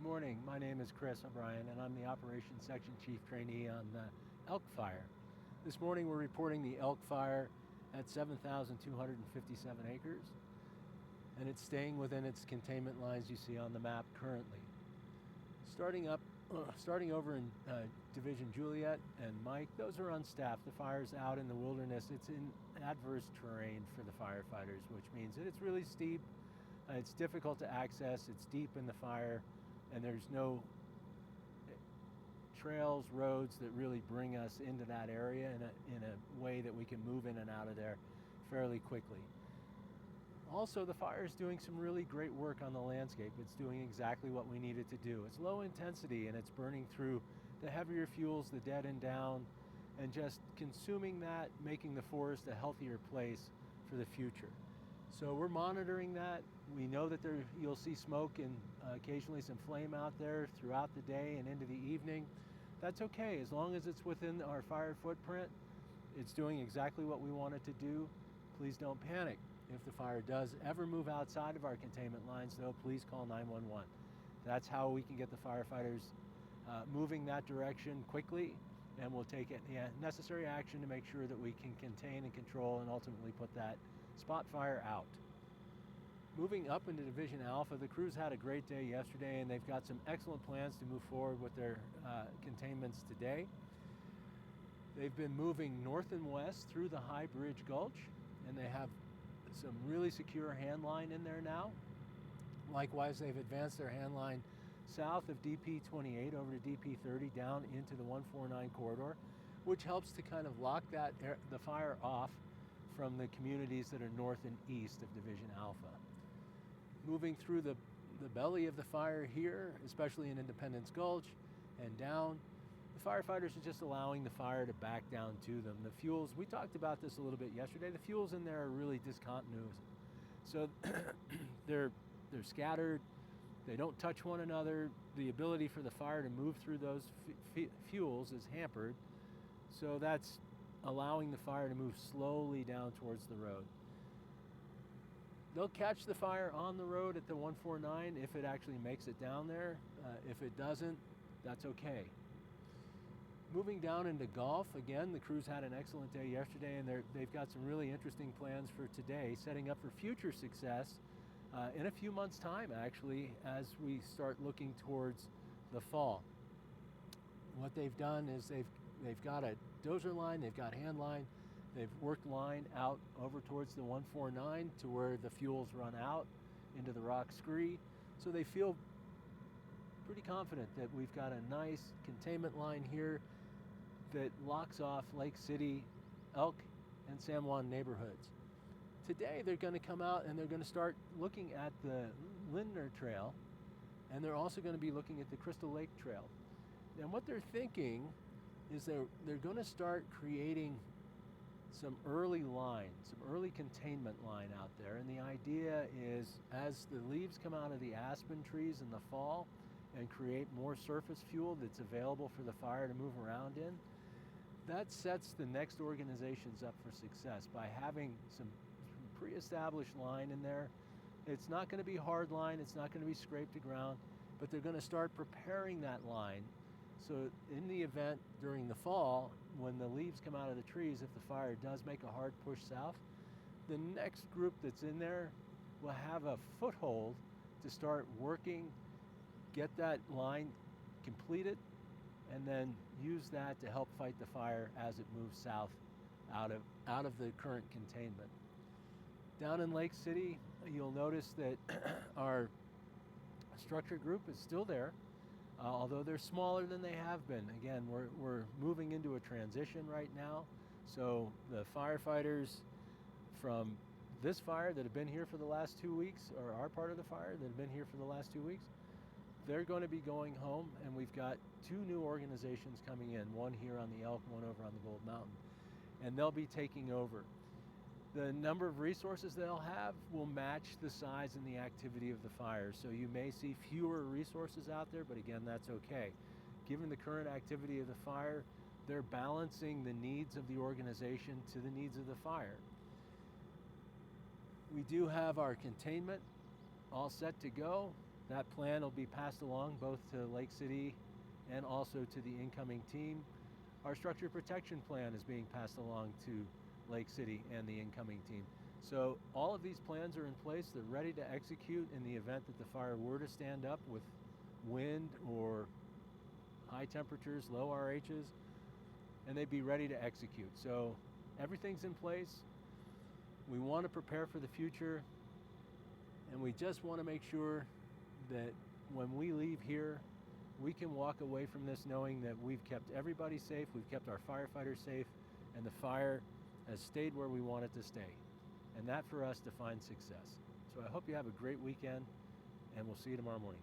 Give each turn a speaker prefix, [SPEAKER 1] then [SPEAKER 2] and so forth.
[SPEAKER 1] morning. My name is Chris O'Brien, and I'm the Operations Section Chief Trainee on the Elk Fire. This morning we're reporting the Elk Fire at 7,257 acres, and it's staying within its containment lines you see on the map currently. Starting over in Division Juliet and Mike, those are unstaffed. The fire's out in the wilderness. It's in adverse terrain for the firefighters, which means that it's really steep, it's difficult to access, it's deep in the fire, and there's no trails, roads that really bring us into that area in a way that we can move in and out of there fairly quickly. Also, the fire is doing some really great work on the landscape. It's doing exactly what we need it to do. It's low intensity and it's burning through the heavier fuels, the dead and down, and just consuming that, making the forest a healthier place for the future. So we're monitoring that. We know that you'll see smoke and occasionally some flame out there throughout the day and into the evening. That's okay, as long as it's within our fire footprint. It's doing exactly what we want it to do. Please don't panic. If the fire does ever move outside of our containment lines, though, please call 911. That's how we can get the firefighters moving that direction quickly, and we'll take the necessary action to make sure that we can contain and control and ultimately put that spot fire out. Moving up into Division Alpha, the crews had a great day yesterday, and they've got some excellent plans to move forward with their containments today. They've been moving north and west through the High Bridge Gulch, and they have some really secure hand line in there now. Likewise, they've advanced their hand line south of DP 28 over to DP 30 down into the 149 corridor, which helps to kind of lock the fire off from the communities that are north and east of Division Alpha. Moving through the belly of the fire here, especially in Independence Gulch and down, the firefighters are just allowing the fire to back down to them. The fuels, we talked about this a little bit yesterday, the fuels in there are really discontinuous. So they're scattered, they don't touch one another. The ability for the fire to move through those fuels is hampered. So that's allowing the fire to move slowly down towards the road. They'll catch the fire on the road at the 149 if it actually makes it down there. If it doesn't, that's okay. Moving down into Gulf, again, the crews had an excellent day yesterday, and they've got some really interesting plans for today, setting up for future success in a few months' time, actually, as we start looking towards the fall. What they've done is they've got a dozer line, they've got hand line, they've worked line out over towards the 149 to where the fuels run out into the rock scree. So they feel pretty confident that we've got a nice containment line here that locks off Lake City, Elk, and San Juan neighborhoods. Today they're going to come out and they're going to start looking at the Lindner Trail, and they're also going to be looking at the Crystal Lake Trail. And what they're thinking is they're going to start creating some early line, some early containment line out there. And the idea is, as the leaves come out of the aspen trees in the fall and create more surface fuel that's available for the fire to move around in, that sets the next organizations up for success by having some pre-established line in there. It's not going to be hard line, it's not going to be scraped to ground, but they're going to start preparing that line. So in the event during the fall, when the leaves come out of the trees, if the fire does make a hard push south, the next group that's in there will have a foothold to start working, get that line completed, and then use that to help fight the fire as it moves south out of the current containment. Down in Lake City, you'll notice that our structure group is still there, although they're smaller than they have been. Again, we're moving into a transition right now, so the firefighters from this fire that have been here for the last 2 weeks, or our part of the fire that have been here for the last 2 weeks, they're going to be going home, and we've got 2 new organizations coming in, one here on the Elk, one over on the Gold Mountain, and they'll be taking over. The number of resources they'll have will match the size and the activity of the fire. So you may see fewer resources out there, but again, that's okay. Given the current activity of the fire, they're balancing the needs of the organization to the needs of the fire. We do have our containment all set to go. That plan will be passed along both to Lake City and also to the incoming team. Our structure protection plan is being passed along to Lake City and the incoming team. So all of these plans are in place. They're ready to execute in the event that the fire were to stand up with wind or high temperatures, low RHs, and they'd be ready to execute. So everything's in place. We want to prepare for the future, and we just want to make sure that when we leave here, we can walk away from this knowing that we've kept everybody safe, we've kept our firefighters safe, and the fire has stayed where we want it to stay. And that for us defines success. So I hope you have a great weekend, and we'll see you tomorrow morning.